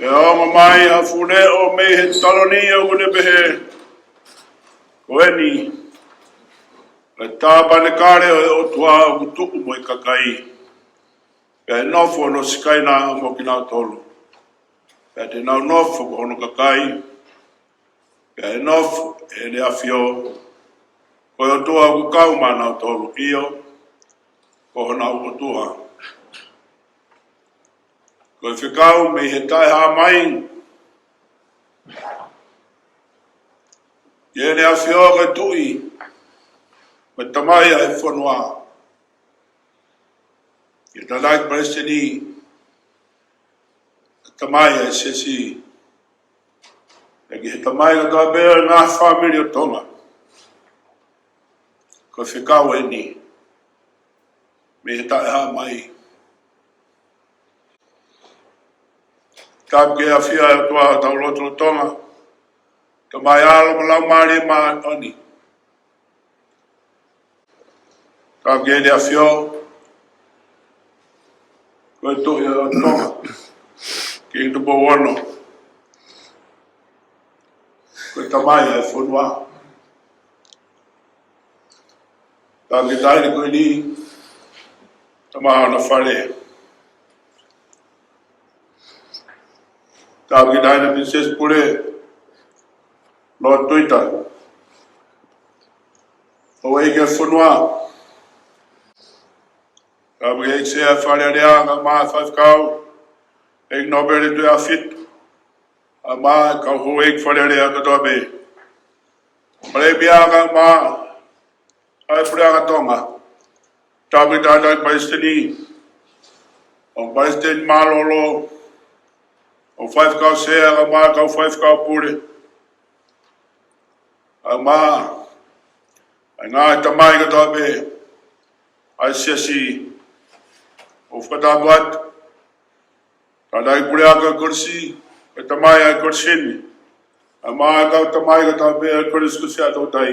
E ongo mai a fune o mei he taloni o une pehē. Koeni. E Tāpanekale o Otua o kutuku mo i kakai. E nofo no Sikaina mo kinautolu. E te nau nofo ko hono kakai. E nofo e le Afio. Ko Otua ku kau ma anautolu iyo. Ko honau Otua. Ko Fekau mei he Tae Ha Mai. Ye le Afio ko tui. Ma Tamai e whanua. Ye ta like preseni. Tamai e sesi. E ki he Tamai kotoa bea ngā family o Tonga. Ko Fekau e ni. Me he Tae Ha Mai. Tāp ke Afio e Otua tau loto o Tonga. Tamai alo malau maari ma oni. Tāp ke le Afio. Ko e tuhi o Tonga. Ki i tupo ono. Ko Tamai e whanua. Tāp ke taini koe ni. Tamai ona whare. Tāp ke taini princess pure. Lord Tuita. O eike whanua. Tāp ke eik sea whare area ngā maa whaifkau. Eik nobere tue a fitu. A maa kau ho eik whare area katoa mei. Malei bia ngā maa. Ai pure ngā Tonga. Tāp ke tātai paisteni. O paisteni maa lolo. O whaifkau sea ngā maa kau whaifkau pure. A maa. Ai ngā Tamai kotoa mei. Ai sesi. O whatapu atu. Tātai pure aka kursi. E Tamai ai kursini. A maa kau Tamai kotoa mei ai kuriskusi A-Toutai.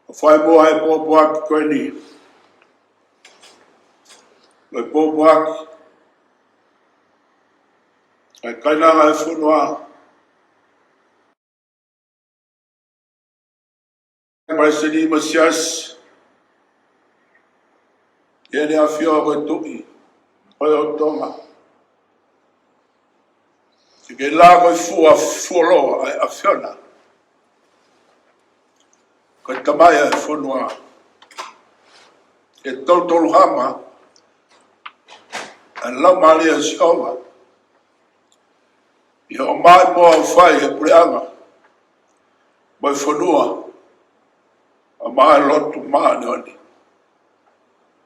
O whai mua ai pōpu aki koe ni. Ai pōpu aki. Ai kainanga e whanua. Paiseni masias. Iene Afio koe tuki. Koe o Tonga. Ke la koe fuolo ai Afiona. Koe Tamai e whanua. E tautolu hama. An lau maali e sioma. I o mai moa o whai e pureanga. Mai whanua. A mai lotu maa ni oni.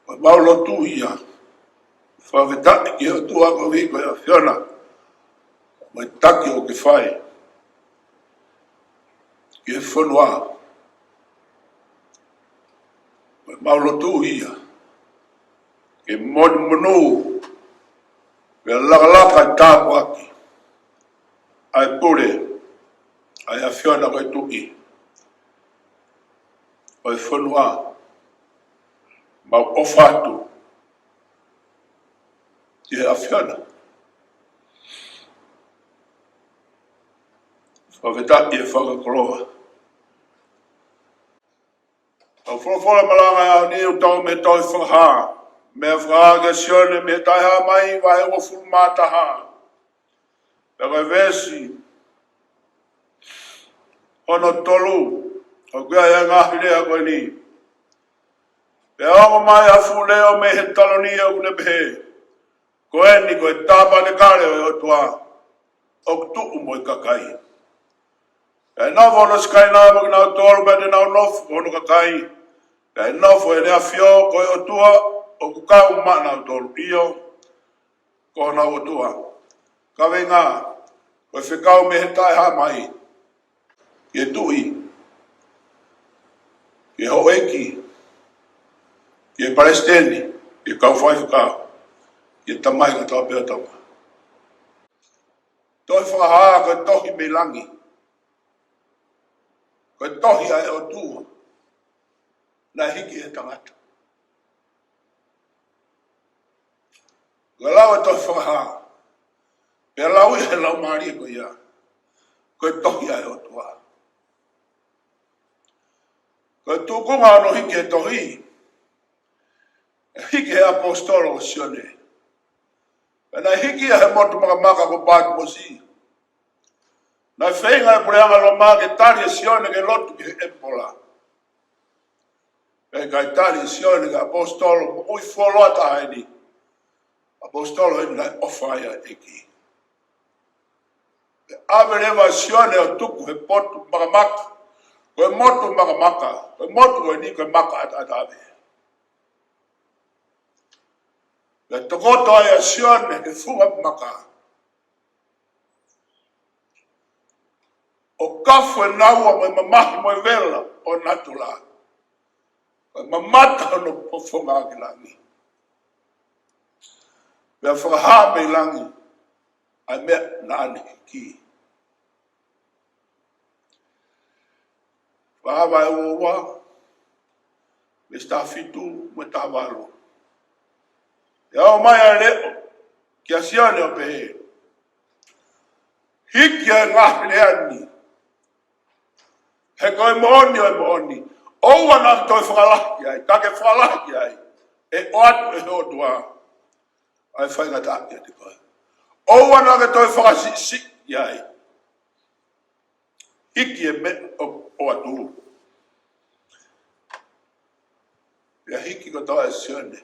Mai mau lotu ia. Whawetaki ki o tuako hiko e Afiona. Mai taki o ke whai. Ki e whanua. Mai mau lotu ia. Ke moni monu. Ke lakalaka i tāpu aki. Ai pure. Ai Afiona koe tuki. Mai whanua. Mau ofatu. Ki e Afiona. Whawetaki e whakakoloa. Au whawhora malanga au ni u tau me tau Fakaha. Me Fakaha ke sione me Tae Ha Mai wahe ua fulmataha. Peka vesi. Hono tolu. O kia e ngahi lea koe ni. Pe ongo mai a fuleo me he taloni e une pehē. Koe ni koe Tāpanekale o Otua. O kutuku mo i kakai. E nofo no Sikaina mo kinautolu pe te nau nofo hono kakai. E nofo e le Afio koe Otua o kukau ma anautolu iyo. Ko honau Otua. Kawe ngā. Koe Fekau mei he Tae Ha Mai. Ki e tui. Ki e hoeki. Ki e palesteni. Ki e kau whaifukau. Ki e Tamai kotoa pehē Tonga. Toi Fakaha koe tohi me langi. Koe tohi ai Otua. Na hiki e tangata. Galau to Fakaha. Pea lau I he lau maari ko ia. Ko tohi ai Otua. Ko tukunga no hiki e tohi. Hiki he apostolo o sione. Pena hiki he motu maka ko pātu mosi. Na whenga e pureanga lo maa ke tari e sione ke lotu ke epola. Pena kai tari e sione ke apostolo ui fuoloa tahini. Apostolo e nai ofaya eki. Avereva sione o tuku he potu makamaka. Koe motu makamaka. Koe motu koe ni koe maka atave. Le tokoto ai a sione ke funga maka. O kafu e naua mo mamahi mo vela o natula. Koe mamata no pofonga ki langi. Pea Fakaha mei langi. Ai mea na ane ki. Wahava e uowa. Me stafitu mo tavalo. E au mai a leo. Ki a siane o pehē. Hiki e ngā leani. He koe mooni o mooni. Oua na toi whakalaki ai. Take whakalaki ai. E o atu e Otua. Ai whaingata aki ati koe. Oua na ke toi whakasiki ai. Hiki e me o atu. Ia hiki ko toa e sione.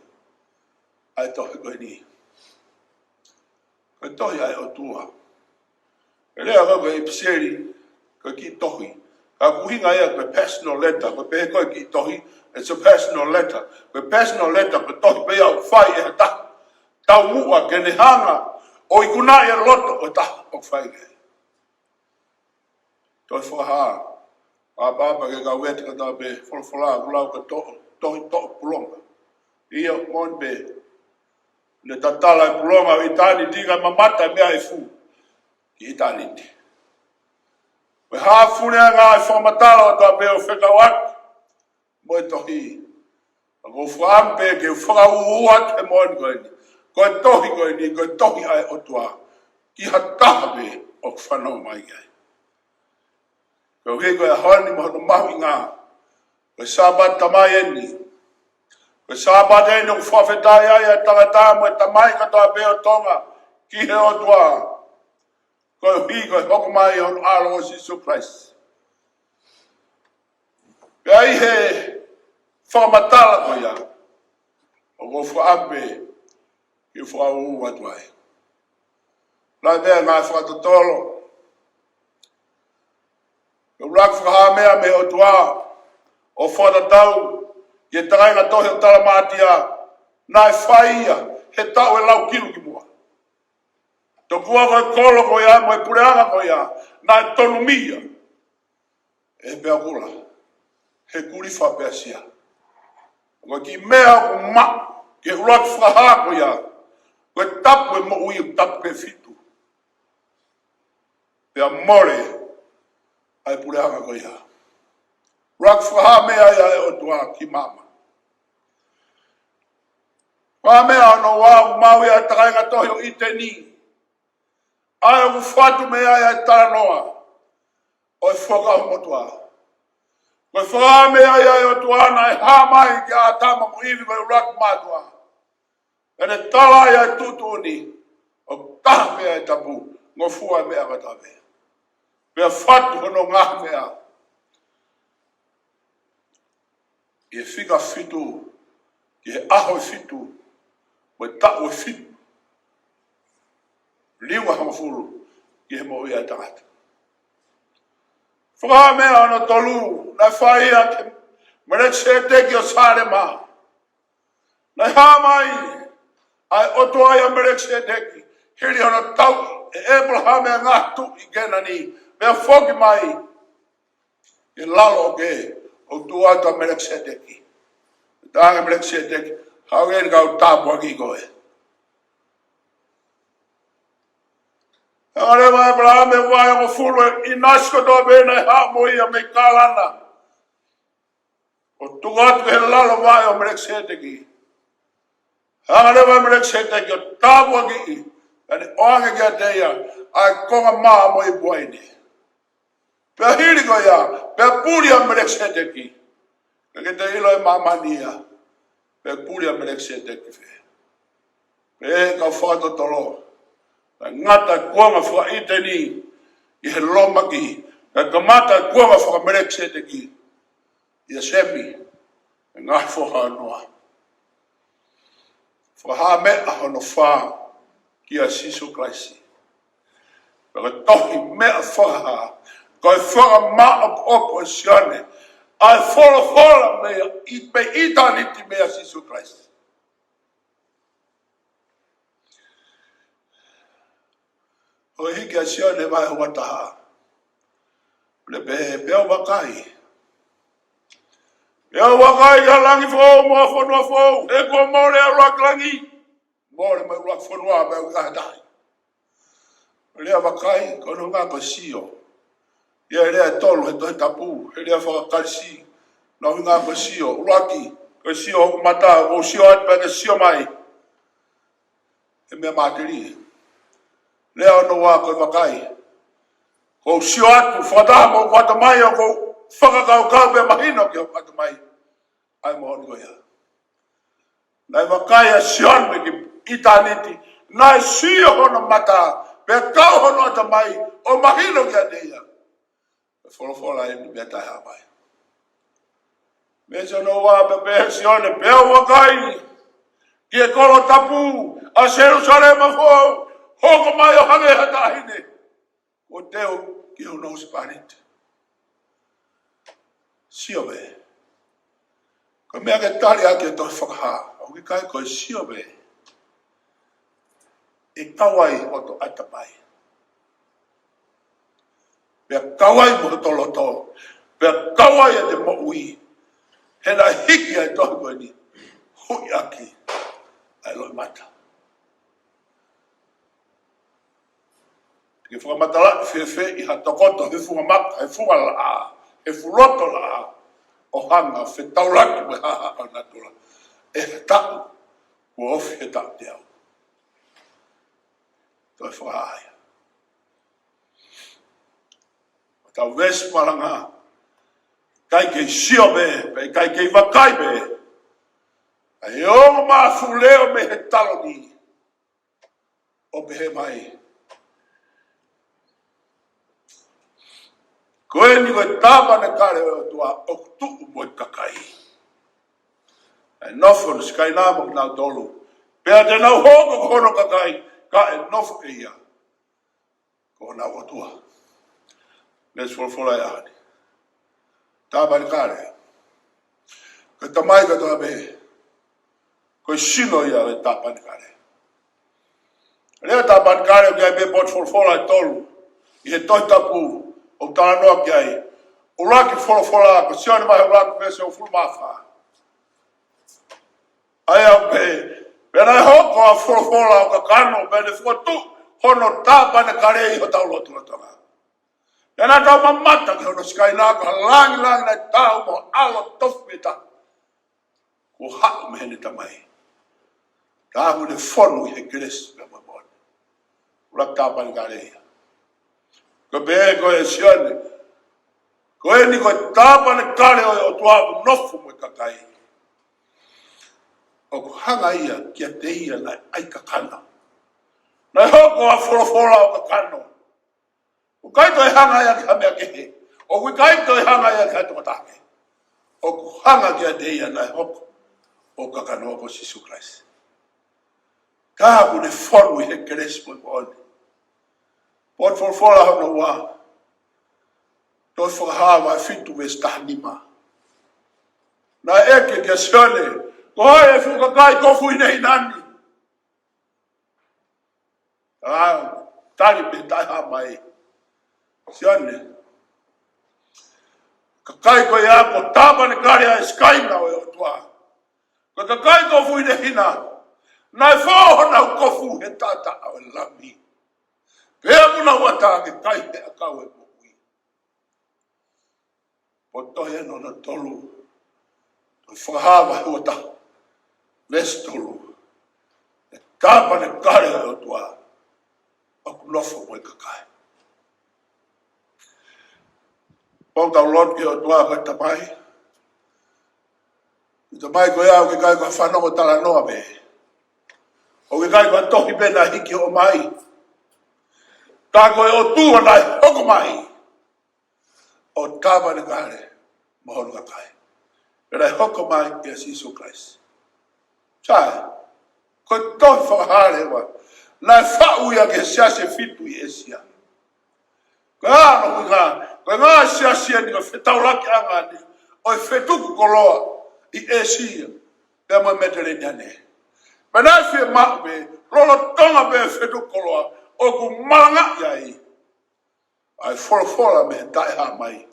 Ai tohi koe ni. Koe tohi ai Otua. E lea koe e piseri. Koe ki tohi. Ka kuhinga ia koe personal letter. Koe pehe koe ki tohi. It's a personal letter. Koe personal letter. Koe tohi pe au whai e hata. Tau mua ke ne hanga. O ikuna ia loto o ta. O whai ke. Toi Fakaha. A baba ke ka wet ka ta pe. Folfola. Kulau ka tohi pulonga. Ia mon pe. Le tatala e pulonga. Itani tinga mamata mea e fu. Ki itani ti. Me hafune ngā e whamatala o ta pe o Fekau atu. Mo e tohi. Ko whaampe ke whakauuat e moen koe ni. Koe tohi koe ni, koe tohi ai Otua. Ki hataha pe o whanau mai kai. Koe hei koe honi mo hono mahi ngā. Koe Sabbath Tamai eni. Koe Sabbath eni o whawhetai ai e Tongatapu e Tamai kotoa pe o Tonga. Ki he Otua. Koe hi koe hoko mai hono alo o Sisu Christ. Pea i he whamatala koe ia. O ko whaampe ki whaau atu ai. Lai mea ngā whakatotolo. Ko rak Fakaha mea me Otua. O whatatau. Ye tarainga tohi o talamātia. Nai whaia. He tau e lau kilu ki mua. Tokua koe kolo koe ia. Mo e pureanga koe ia. Nai tonu mia. E pea kula. He kuri whapea sia. Koe ki mea ku ma. Ke rak Fakaha koe ia. Koe tapu e mo ui o tapu ke fitu. Pea more. Ai pureanga koe ia. Rak Fakaha mea ia e Otua ki mama. Wha mea no wau maui a takainga tohi o ite ni. Ai o whatu mea ia e taranoa. O e whakau motua. Koe Fakaha mea ia e Otua na e Ha Mai ki a tama mo iwi koe rak matua. Ene tala ia e tutu ni. O taha mea e tapu. Ngofua mea katawe. Pea whatu hono ngā mea. I e whika fitu. I e aho fitu. Mo e tau e fitu. Liunga hamafuru. I he mo ia e tangata. Fakaha mea anautolu. Na whaia ke merekse teki o sare maa. Na Ha Mai. Ai Otua ia merekse teki. Hiri hono tau. E Abraham e ngā tu i gena ni. Mea whoki mai. I lalo ke. O tua ta merekse teki. Tānga merekse teki. Hau e ngau tāpua ki koe. Rewa Abraham e wai o fulu. I nasko toa bena ha moi a me kalana. O tungatu he lalo wai o merekse teki. Hanga wa melek sete ki o tapu ki ane oange kia teia ai konga maa mo i buaine. Pea hiri ko ia, pea puri a melek sete ki. Ke te ilo e mamania, pea puri a melek sete ki fe. Pea ka whakato tolo, ngata kuanga whaka iteni i he loma ki, ka mata kuanga whaka melek sete ki, i a semi, ngai whaka noa. Whaha mea hono whaa ki a Sisu Kraisi. Pea tohi mea whaha, koe whaka maa opo sione, ai whola mea, i pe itaniti mea Sisu Kraisi. O hiki a sione vai o wataha. Le pea wakai. Pea wakai a langi fo, mua whanua fo, e kua more a ruak langi. More mai ruak whanua mea ugahatai. Lea wakai, kono ngā ko sio. Ia rea tolu he tohi tapu, he rea whakakarisi. Nau ngā ko sio, uraki, ko sio hoku mata, ko sio atpa ke sio mai. E mea mātiri. Lea ono wā koe wakai. Ko sio atu, whataha mo whata mai o ko whakakau kau pe mahino ki o whata mai. Ai mo honi koia. Nai wakai a sion me ki itaniti. Nai sio hono mata, pe kau hono ata mai, o mahino ki a deia. Wholofola e ni mea Tae Ha Mai. Me se no wā pe pe sione, pe o wakai. Ki e kolo tapu, a Jerusalema fo, hoko mai o hange hata ahine. O teo ki o nou spanit. Sio be. Ko mea ke tari ake e tohi Fakaha. O ki kai koe sio be. E kawai o to atapai. Pea kawai mo to loto. Pea kawai e te mo ui. Hena hiki ai tohi koe ni. Hui aki. Ai loi mata. Ke whakamatala whewhe i hatokoto, he whukamaka, he whukalaa, he whuroto laa, o hanga, whe tauraki me haha o natura. E he taku, kua ofi he taku te au. Toi whakaaya. O tau wesi Malanga, kai kei sio me, kai kei wakai me, ai o maa fuleo me he taloni, o pehē mai. Koe ni koe Tāpanekale o Otua o tuu mo i kakai. E nofo ni Sikaina mo kinautolu. Pea te nau hoko ko hono kakai, ka e nofo e ia. Ko honau Otua. Nes wholwhola e ahani. Tāpanekale. Koe Tamai kotoa pehē. Koe sino ia e Tāpanekale. Lea Tāpanekale kia pe pot wholwhola e tolu. I he Tongatapu. O tala noa ki ai, o raki wholofola, ko sione mai o raki pese o fulmafa. Ai au pe, pena e hoko a wholofola o ka kano, pene whuatu, hono Tāpanekale i ho tau lotu na Tonga. Pena tau mamata ki hono Sikaina, ko langi na tau mo alo tofpita. Ko hau me hene tamai. Tāhu ne whonu i he Gresu me mamone. Ura Tāpanekale ia. Ko pehē koe e sione. Koe ni koe Tāpanekale o Otua nofo mo i kakai. O ko hanga ia kia te ia nai ai kakana. Nai hoko a wholofola o kakano. O kaito e hanga ia ki hamea kehe. O kui kaito e hanga ia ki hai Tongatapu. O ko hanga kia te ia nai hoko o kakano o po Sisu Kraisi. Ka kune whonu i he Gresu mo i moone. Pot wholwhola hono wā. Toi whakaha mai fitu me stahanima. Nā eke kia sione, ko hoi e whukakai kofu i nei nani. Tari me Tae Ha Mai. Sione. Kakai ko ia ko Tāpanekale a Sikaina o Otua. Ko kakai kofu i nei hina. Nai whōhonau kofu he tata au e lami. Pea muna wata ke kai he akau e mokui. Po toi eno na tolu. Toi whakahawa he wata. Les tolu. Tāpanekale Otua. Aku nofo moi kakai. Pau tau lot ke Otua ka Tamai. Tamai kotoa ke kai ka whanongo talanoa me. O ke kai ka tohi pena hiki o mai. Tā koe Otua nai hoko mai. O Tāpanekale mohonu kakai. Nai hoko mai ia Jesus Christ. Chai. Koe tohi whakahare wa. Nai whau ia ke siase fitu i esia. Koe ano koe ngā siasia ni ka whetauraki anga ni. O i whetuku koloa i esia. Pea moi metere ni ane. Penai whie mak me. Lolo tonga me whetuku koloa. O ku malanga iai. Ai whora me Tae Ha Mai.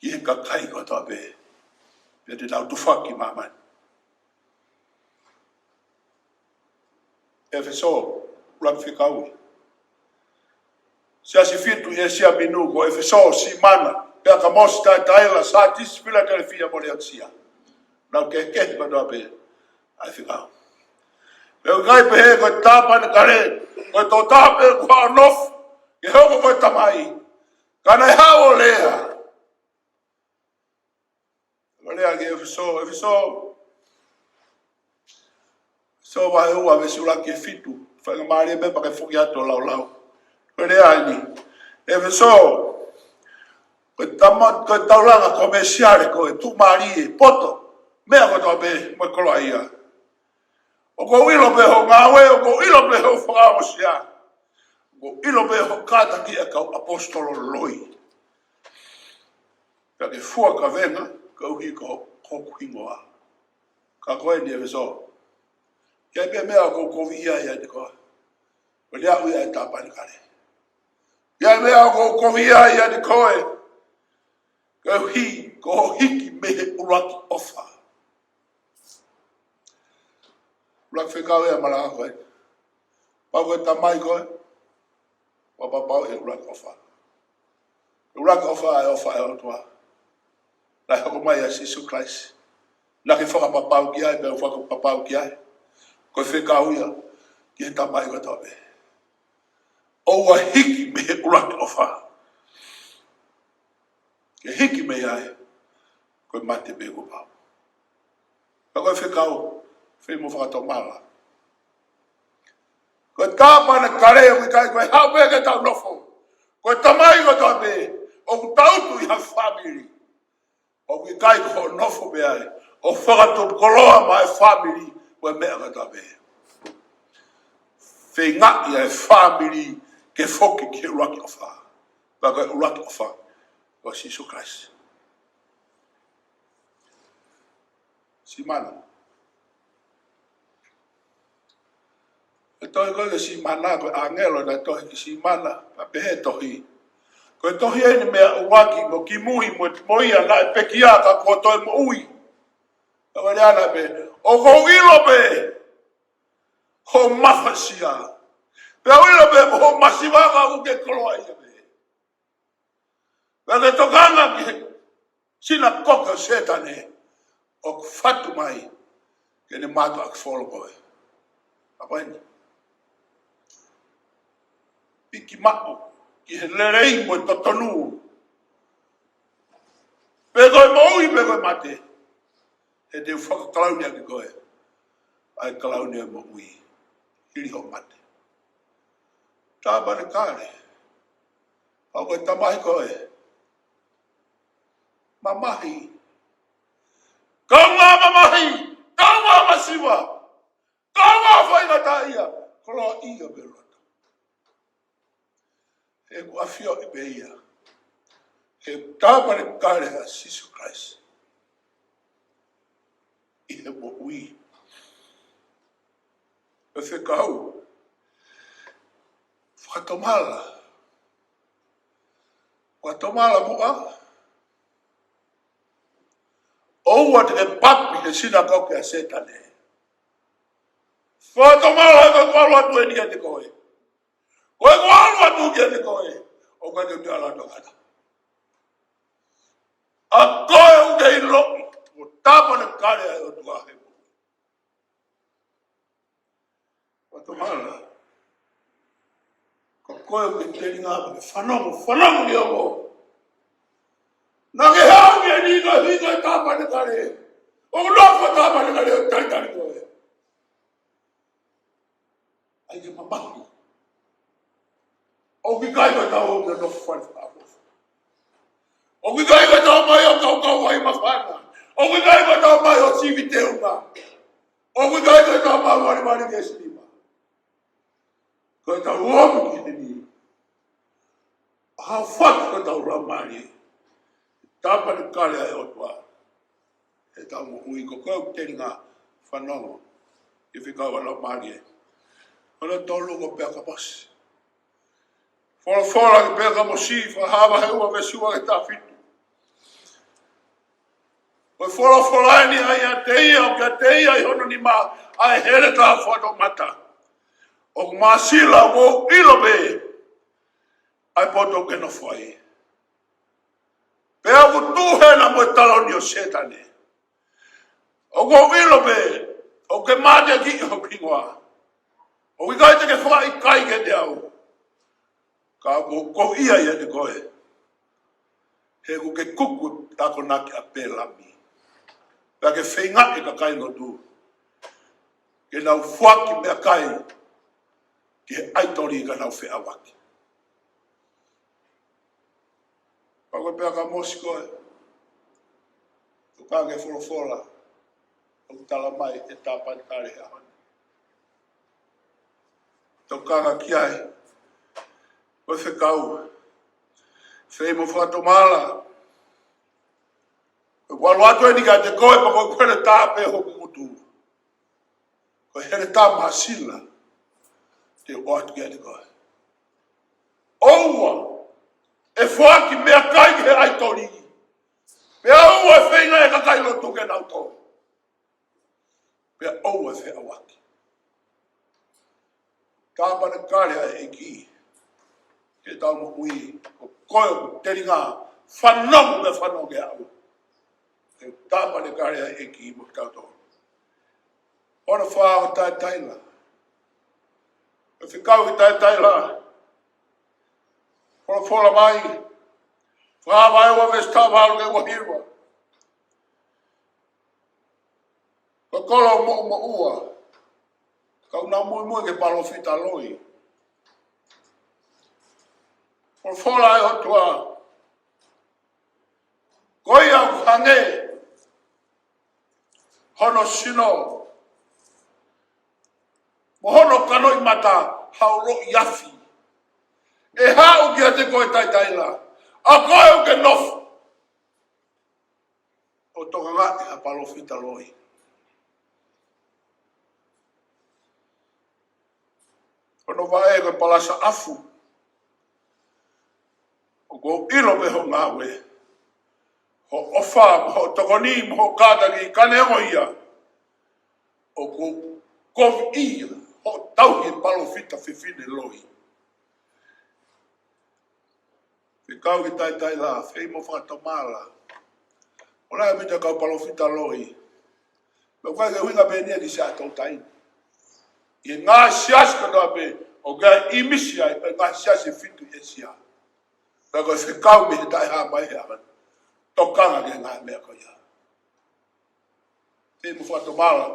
Ki he kakai kotoa me. Pea te tau tufaki mamani. Efeso, ulang Fekau mei. Siasi fitu e sia minu ko Efeso si mana. Pea ka mosi taila sa tisi pila telefia mo le aksia. Nau ke ko doa pe. Ai Fekau. Pea kai pehē ko Tāpanekale. Ko tō tāpe ko nofo. Ke hoko ko tamai. Kana hao lea. Lea ke Efeso. So vai ua vesula ke fitu. Whanga maari me pa ke fuki ato lau. Kore ani. Efeso. Ko tauranga komersiare ko e tu maari e poto. Mea ko tō be mo koloa ia. O ko ilo be ho ngawe, o ko ilo be ho whakao sia. O ilo be ho kata ki a kau apostolo loi. Ka ke fua ka venga, ka uhi ko kuingoa. Ka koe ni Efeso. Kia pe mea ko via ia te koa. O lea ui ai Tāpanekale. Kia mea ko via ia te koe. Ko hiki mehe uraki ofa. Uraki Fekau ea Malanga koe. Pau koe Tamai koe. Wapa pau e uraki ofa. Uraki ofa e Otua. Lai hoko mai a Jesus Christ. Naki whakapapau ki ai, pēr whakapapau ki ai. Ko Fekau ia ki he Tamai kotoa me. O wa hiki me he uraki ofa. Ke hiki me ai. Ko mate me ko pau. Ka koe Fekau. Whi mo whakatau mara. Ko Tāpanekale o kai koe hau me ke tau nofo. Ko Tamai kotoa me. O tautu i ha family. O kai ko nofo me ai. O whakatau koloa mai family. Wa mea katoa me. Whenga ia e family ke foki ke uraki ofa. Waka uraki ofa. Wa Jesus Christ. Si mana. E tohi koe ke si mana koe angelo na tohi ki si mana. Pa pehē tohi. Koe tohi e ni mea uraki mo ki muhi mo moia na e pekia ka kua toi mo ui. Ka le ana pe. O ko ilo pe. Ho mafasia. Pea ilo pe ho masiwa ka uke koloa ia pe. Pea ke tokanga ki sina koka setane. O fatu mai. Ke ne mato ak folo koe. Apa ini? Piki mako. Ki he lerei mo totonu. Pe koe mo ui pe koe mate. E te whakakalaunia ki koe. Ai kalaunia mo ui. Hiri ho mate. Tāpanekale. Au koe tamai koe. Mamahi. Kaunga mamahi. Kaunga masiwa. Kaunga whaingata ia. Koloa ia me rota. He ku Afio i pe ia. He Tāpanekale a Jesus Christ. I he mo ui. E Fekau. Whakatomala. Whakatomala mua. Oua te papi he sinagoke a setane. Whakatomala ka kualu atu e nia te koe. Koe kualu atu kia te koe. O ka te te ala tokata. A koe uke i loki. O Tāpanekale a Otua he. Watomala. Ka koe o ke teri ngā pa ke whanongo ni ongo. Nā ke hau ki ni ka hika Tāpanekale. O nofo Tāpanekale o tari koe. Ai ke mamaki. O ki kai ka tau o ke nofo whanau. O ki kai ka tau mai o kau ai mawhana. O ki kai ka tau mai o sivi te unga. O ki kai ka tau mai wari ke sinima. Ko tau uomu ki ni. Ha whatu ka tau ramari. Tāpanekale ai Otua. E tau mo ui ko koe teri ngā whanongo. I Fekau mei. Anautolu ko pehē ka pasi. Fora ki pehē ka mosi, whahawa heua me sua ke tāwhitu. Koe fora ni ai a teia o kia teia I hono ni mā ai here tā whato mata. O māsila o ilobe ai poto ke nofo ai. Pehē ku tūhena mo taloni o setane. O ko ilobe o ke mātia ki o kingoa. O ki kai te ke whai kai ke te au. Ka ko ia ia te koe. He ku ke kuku tako naki a pēlami. Ka ke whainga e kakai no tu. Ke nau whaki mea kai. Ke aitori ka nau whea waki. Ka koe pēa ka mosi koe. Ka ke wholofola. O tala mai e Tāpanekale hea hana. Tokanga ki ai. Koe whekau. Whei mo whatomala. Walu atu e ni ka te koe pa koe kwere tāpe hoku kutu. Koe here tā masila. Te o atu ki ai te koe. Oua. E whaki mea kai ke ai tori. Pea oua e whainga e kakai lo tuke nau tō. Pea oua e whea waki. Tāpanekale ai e ki. Ke tau mo ui. Ko koe o teri ngā whanongo me whanongo e au. Ke Tāpanekale ai e ki mo tau tō. Ora whāo taitaila. E Fekau i taitaila. Fola mai. Whāwa e wa ves tāwaru e wahirwa. Ko kolo mo ua. Kau nā Moimoi ke palofita loi. Fola e Otua. Koi au hange. Hono sino. Mo hono kanoi mata hauro iafi. E hau ki a te koe taitaila. A koe o ke nofo. O toka ngati a palofita loi. Kono wae koe palasa afu. O ko ilo me ho ngawe. Ho ofa, ho tokoni, ho kata ki kane o ia. O ko kovi ia. Ho tauhi palofita fifine loi. Fekau ki taitaila, whei mo whatomala. Ola e mita kau palofita loi. Me koe ke huinga pēnia ki se A-Toutai. I ngā sias katoa pe, o kia imisi ai, ngā sias e fitu e sia. Ka koe whekau mei Tae Ha Mai hea. Tokanga ke ngā mea koe ia. Whei mo whatomala.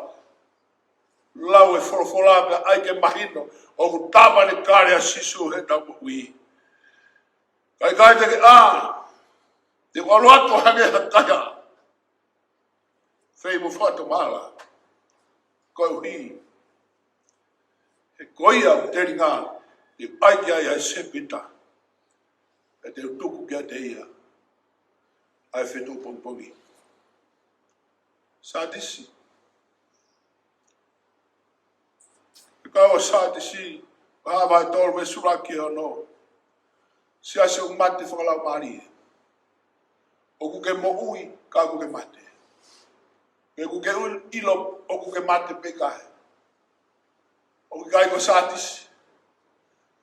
Lau e wholofola pe ai ke mahino, o ku Tāpanekale a sisu he tapu ui. Kai te ke te waluato hange hataya. Whei mo whatomala. Koe uhi. He koia o teri ngā, te aiki ai ai sepita. E te utuku kia te ia. Ai whetu pongpongi. Sādisi. E kaua sādisi, wahawai tōru me suraki hono. Sia se o mate whakalau maari. O kuke mo ui, ka kuke mate. E kuke ilo, o kuke mate pekahe. O ki kai ko sātis.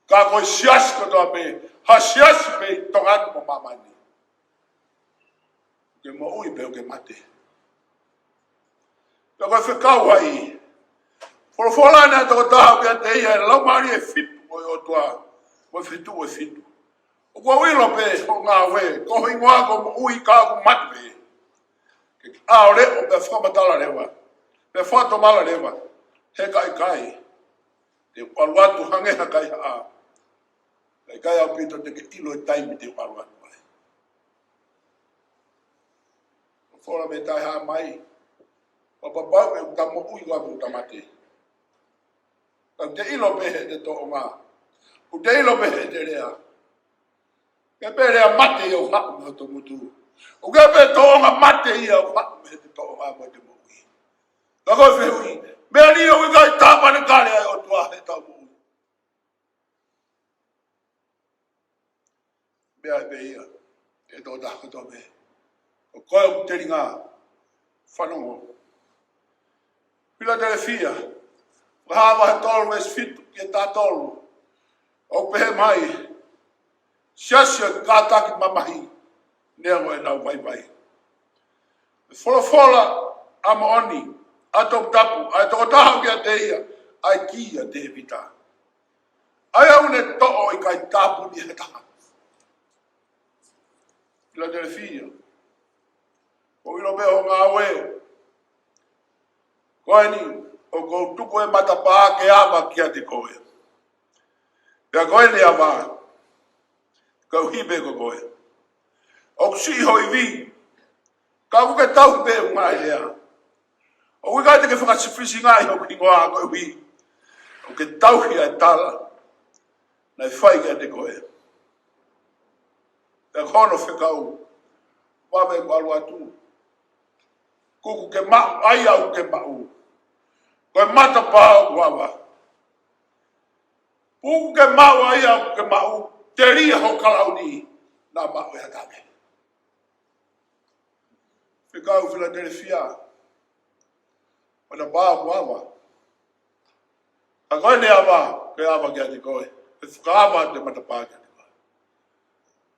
Ka koe sias katoa pe, ha sias pe Tongan mo mamani. Ke mo ui pe o ke mate. Ka koe whekau ai, Folofola na Tongatapu kia Tae Ha Mai lau mari e fitu o Otua. Mo fitu o fitu. O kua wilo pe o ngā we. Ko hui ngoa ko mo ui kā ko matu pe. Ke ao le o pe whamatala rewa. Pe whatomala rewa. He kai. Te paluatu hange ha kai ha. Kai au pito te ke ilo e taimi te paluatu. Fora me Tae Ha Mai. O papau e utamo ui wa me utamate. Te ilo pehe te to'o ngā. U te ilo pehe te rea. Ke pe rea mate i au haku me to mutu. U ke pe to'o ngā mate i au haku me te to'o ngā mo te mo ui. Ka koe whi hui. Mea ni au i kai Tāpanekale ai Otua he tau mo ui. Mea e pe ia. E tō tako tō me. O koe u te ringa. Whanongo. Pila telefia. Wahāwa he tolu me sfitu ki e tātolu. O pehe mai. Siasia kātaki mamahi. Nea ngoe nau vai. Fola ama oni. A Tongatapu. A Tongatapu ki a Tae Ha. Ai ki a te vita. Ai au ne to'o i kai tāpu ni he taha. Pila telefia. O ilo me ho ngā we. Koe ni. O ko tuku e matapaa ke awa kia te koe. Pea koe le awa. Kau hipe ko koe. O kusi hoi vi. Ka kuke tau pe ungai lea. O wika te ke whakasifisi ngai ho ki ngoa koe hui. O ke tau hi ai tala. Nai whai kia te koe. Pea hono fekau. Wame ko alu atu. Kuku ke mau. Ai au ke mau. Koe mata pāo wawa. Puku ke mau ai au ke mau. Te ria ho kalauni. Nā mau e hatame. Fekau Philadelphia. Ona pāo wawa. A koe ne awa. Ke awa kia te koe. E whakaawa te mata pā kia te koe.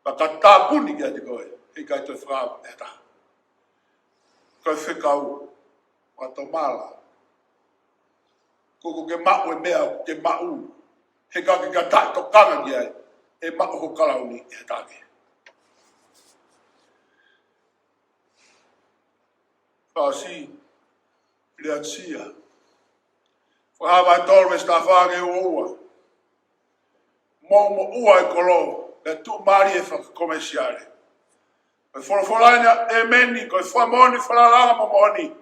Pa ka tāpuni kia te koe. Hei kai te whakaawa e hata. Koe whekau. Matomala. Koko ke mau e mea ke mau. He kake ka tato kanga ki ai. E mau ho kalauni e take. Whaasi. Leatsia. Whahawa e tolwe stafage ua. Mo ua e kolo. E tu mari e whakakomesiare. E whorofolaina e meni. Ko e whamoni whalalanga mo moni.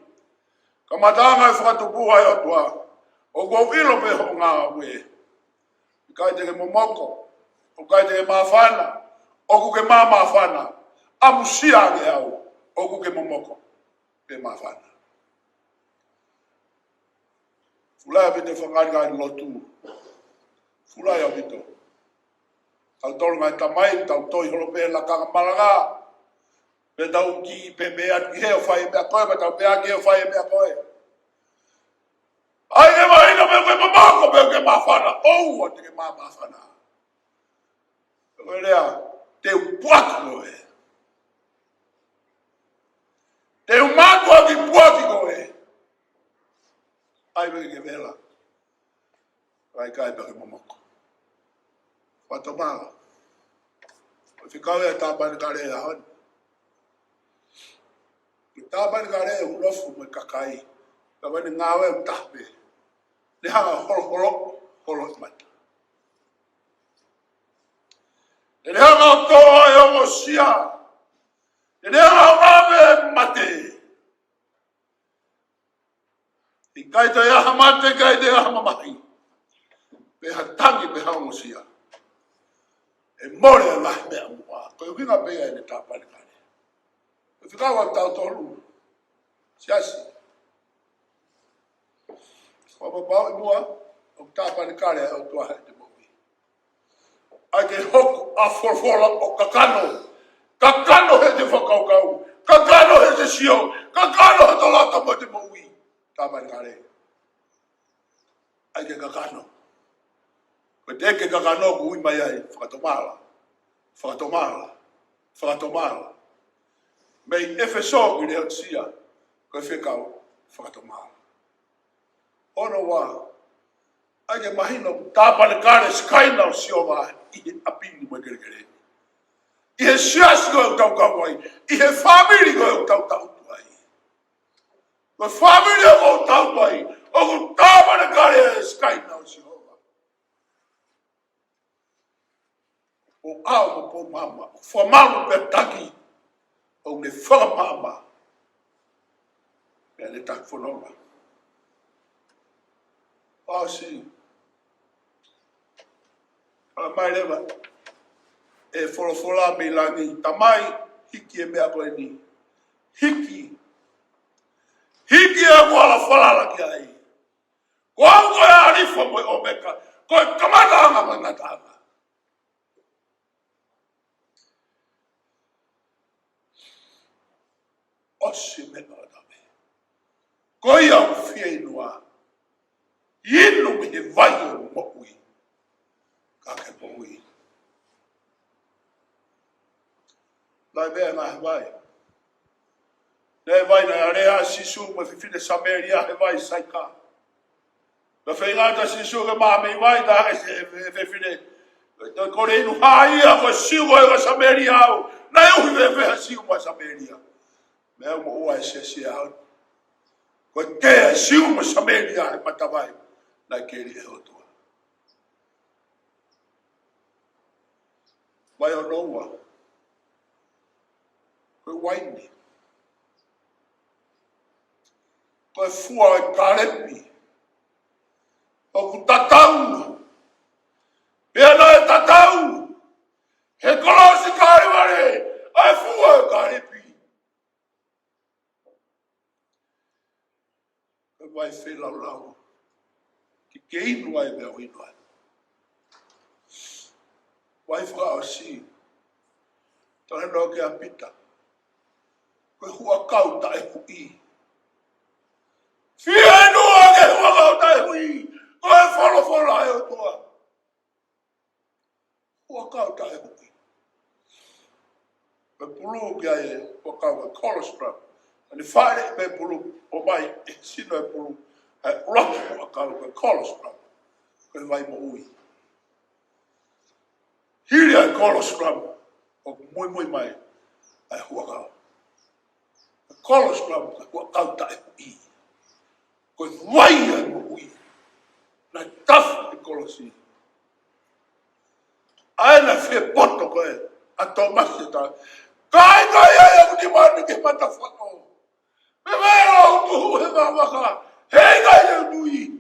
Ka matanga e whakatupuha e Otua. O ko ilo pe ho ngā we. Kai te ke momoko. O kai te ke mawhana. O ku ke mawhana. Amusia ke au. O ku ke momoko. Pe mawhana. Fulai pite whangarika i lotu. Fulai au pito. Tau tolu ngai tamai. Tau toi holo pe la kanga Malanga. Pe tau ki pe mea ki heo whai mea koe. Pe tau mea ki heo whai mea koe. Ai e mai no me mamako me ke mafana. O te ke mafana. Olha, te puato e. Te mato aki puato e. Ai me ke vela. Ai kai pe ke mamako. Pato mala. O Fekau e Tāpanekale e hon. Tāpanekale e nofo me kakai. Ka wani ngawe u tahpe. Le hanga holo mata. Le hanga toa e ongo sia. Le hanga ame mate. I kai te aha mate, kai te aha mamahi. Pe hatangi pe ongo sia. E more a lahi mea mua. Ko i winga pea e ne Tāpanekale. E Fekau a anautolu. Siasi. O papau i mua, o Tāpanekale e Otua he te moui. Ai ke hoku a forfola o kakano. Kakano he te whakaukau. Kakano he te sio. Kakano he te lata mo te moui. Tāpanekale. Ai ke kakano. Ko te ke kakano ku ui mai ai. Whakatomala. Mei Efeso i reo tia. Ko e Fekau whakatomala. Ono wa. Ake mahino Tāpanekale Sikaina o siova I apini mo kere. I he siasi ko tau kawai. I he family ko tau tuai. Ko family ko tau tuai. O ko Tāpanekale Sikaina o siova. O ao mo po mama. O whamalu pe taki. O ne whakamama. Pea le tak whanonga. O si. A mai lewa. E wholofola me langi. Tamai hiki e mea koe ni. Hiki. Hiki e wala whalala ki ai. Ko au koe a rifa mo o meka. Koe kamatanga mangatanga. Osi me ngadame. Koe au fia inua. Inu me he vai o mo'ui. Kake mo'ui. Lai vea ngā he vai. Ne vai na area sisu me fifine Samaria he vai saika. Na whaingata sisu ke maa mei vai ta he fifine. Kore inu haia ko siu ko Samaria au. Na iu he vea siu ma Samaria. Mea mo ua e se au. Ko te siu ma Samaria he matawai. Na keri e Otua. Vai o noua. Koe waini. Koe fua e karepi. O ku tatau. Pea no e tatau. He kolosi kareware. Ai fua e karepi. Koe vai whi lau lau. Ki ke inua e mea o inua. Vai wha o si. Tane no ke a pita. Koe hua kauta e hui. Fia inua ke hua kauta e hui. Koe wholofola e Otua. Hua kauta e hui. Me pulu ki ai e hua kauta colostrum. Ani whaere me pulu o mai e sino e pulu. E roki hua kauta colostrum. Koe vai mo ui. Hiri ai colostrum. O Moimoi mai. Ai hua kauta. Colostrum hua kauta e hui. Koe vai ai mo ui. Na tafu e kolosi. Aina fie poto koe. A tomasi ta. Kai ai au ni mani ke mata whako. Me mea au tuhu he mawaka. Hei kai au nui.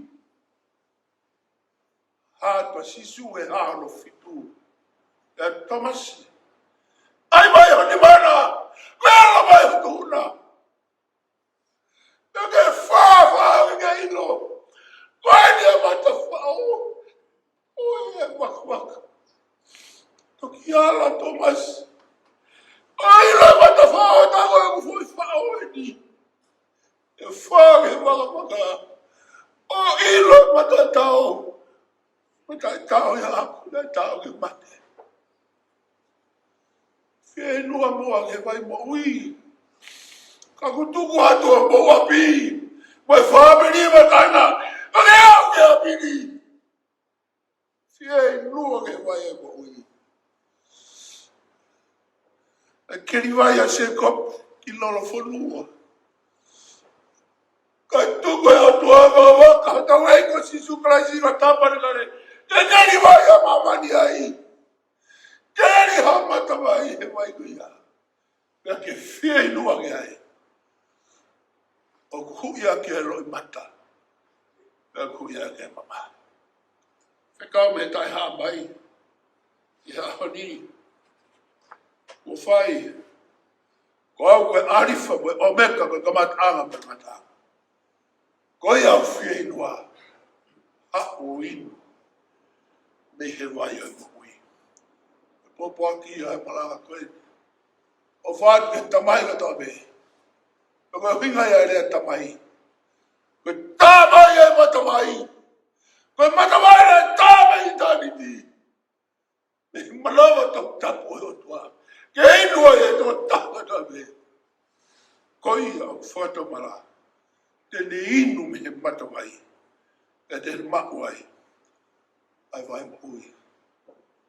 Hata sisu e hano fitu. E tomasi. Ai mai au ni mana. Mea la mai au tuhuna. E ke whawha ke ilo. Koe ni a mata whao. Oi e waka. Toki ala Thomas. Ai la mata whao tako e kufoi whao e ni. E whao e waka. O ilo mata tau. Mata tau e aku na tau e mate. Fie nua moa ke vai mo ui. Ka kutuku hatu a mo api. Mai whamiri matana. Ake au ke apini. Fie nua ke vai e mo ui. E keri vai a se kop ki lolo whanua. Ka tuku e Otua waka hata wei ko sisu kraisi ka Tāpanekale. Te keri vai a mamani ai. Keri hamata vai he vai kuia. Ka ke fie nua ke ai. O kuia ke loi mata. Ka kuia ke mama. Fekau mei Tae Ha Mai. I ha honi. Ko whai. Ko au koe arifa koe o meka koe kamatanga me matanga. Ko i au fie inua. A o inu. Me he vai o ui. E popo aki i ai Malanga koe. O whaat ke tamai kotoa me. E koe hinga i ai rea tamai. Koe tamai e matamai. Koe matamai e tamai taniti. Me malawa Tongatapu e Otua. Ke inua e tō tāpata me. Koi au whatamara. Te ne inu me he matawai. e te mau ai vai mo ui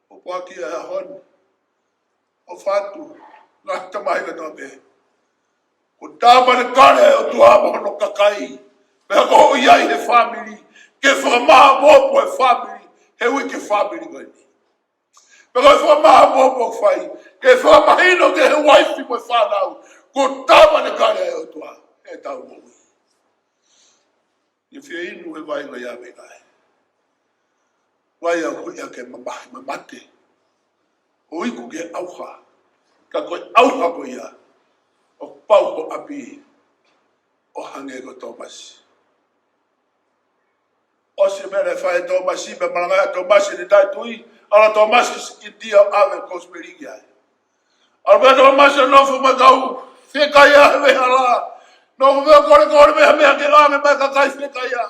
o paki a hon o fatu ngā tamai kotoa pehē ko Tāpanekale o tuama no kakai pehā ko o iai he family ke whakamaha mopo e family he ui ke family koe ni pehā ko whakamaha mopo whai ke whakamahino ke he waifi mo whanau ko Tāpanekale o tua e tau mo ui i whia inu he vai ngai ame kai wai au hui a ke mamahi mamate o iku ke auha ka koe auha ko ia o pau ko api o hange ko Tomasi o se mere whae Tomasi me Malanga Tomasi ni tai tui ala Tomasi i tia ave kosperigi ai ala me Tomasi o nofo me kau Sikaina me hala nofo me kore me hamea ke ame me kakai Sikaina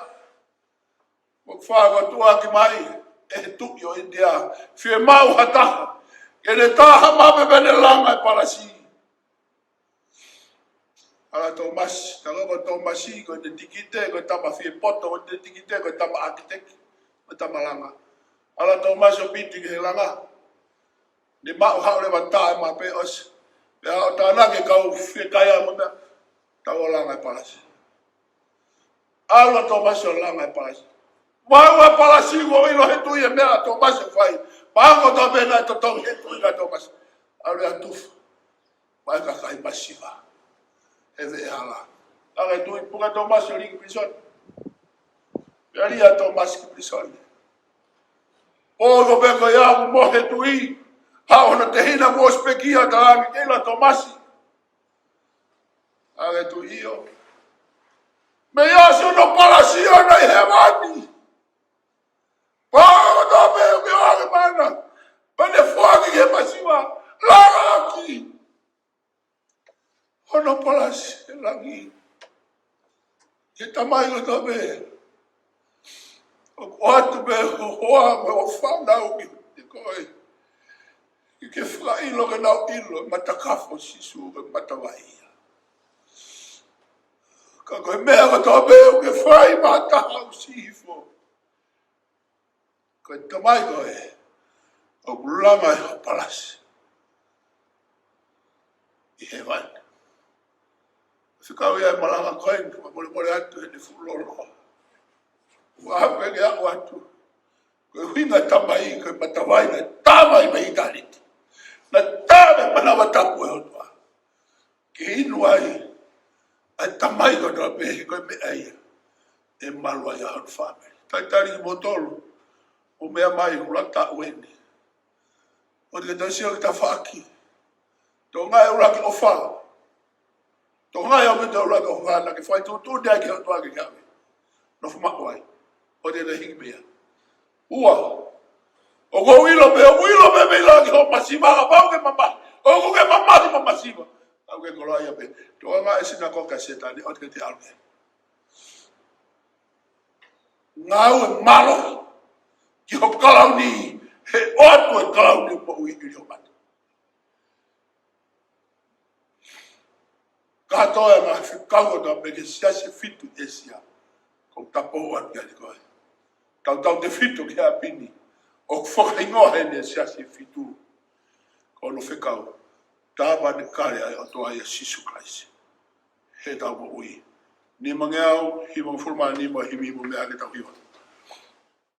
o whaga tua ki mai e tuki o India whie mau hataha ke ne taha mame mene langa e palasi ala Tomasi tagawa Tomasi ko te tikite ko tama whie poto ko te tikite ko tama architect ko tama langa ala Tomasi o piti ke langa ne mau haure wata e ma pe os pe a tana ke kau whie kaya muna tawa langa e palasi ala Tomasi o langa e palasi mau e palasi ko ilo he tui e mea Tomasi whai pango to pena to tong he tui ka Tomasi ala atufu mai kakai masiva e ve ala ala tui puka Tomasi o liki prison yari a Tomasi ki prison o ko peko ia mo he tui ha ona te hina mo spekia ta ami keila Tomasi ala tui io me ia sono palasi ona i hewani Paula Onoafe Latu mana, pada fuaki ke masiwa, lagi, hono palas lagi, kita Tamai kotoa pehē, waktu hoa me o whanau ki koe, ke whakailo ke nau ilo, matakafo sisu ke matawahia. Ka koe mea kotoa pehē ke whai matahau sihifo. Koe tamai koe, o kulanga e o palasi. I he wana. Fekau ia e Malanga koe, ma mole atu he ne fulolo. Wahape ke ako atu. Koe huinga tamai, koe matawai na tamai me itariti. Na tame manawa tapu e Otua. Ke inu ai, ai tamai kotoa pehē koe me aia. E malua ia hon family. Taitari ki motolu. O mea mai urata uene. O te tasio ki ta whaki. Tonga e uraki o wha. Tonga e omita uraki o wha. Na ke whai tūtū nea ki Otua ke kawe. Nofo makuai. O te hingi mea. Ua. O ko wilo me la ki ho masiva. A pau ke mama. O ko ke mama ki masiva. Au ke koloa ia pe. Tonga e sina koka setani. O te alme. Ngau e malo. Ki ho kalauni, he oatu e kalauni po ui iri o mata. Katoa ngā whikau o me ke siase fitu e sia. Kau tapo atu kia koe. Tau te fitu ki a pini. O whakaingoa he ne siase fitu. Kau no whekau. Tāpanekale ai Otua ia Sisu Christ. He tau po ui. Ni mangeau, hi mo fulma ni mo himi mo mea ke tau hiwa.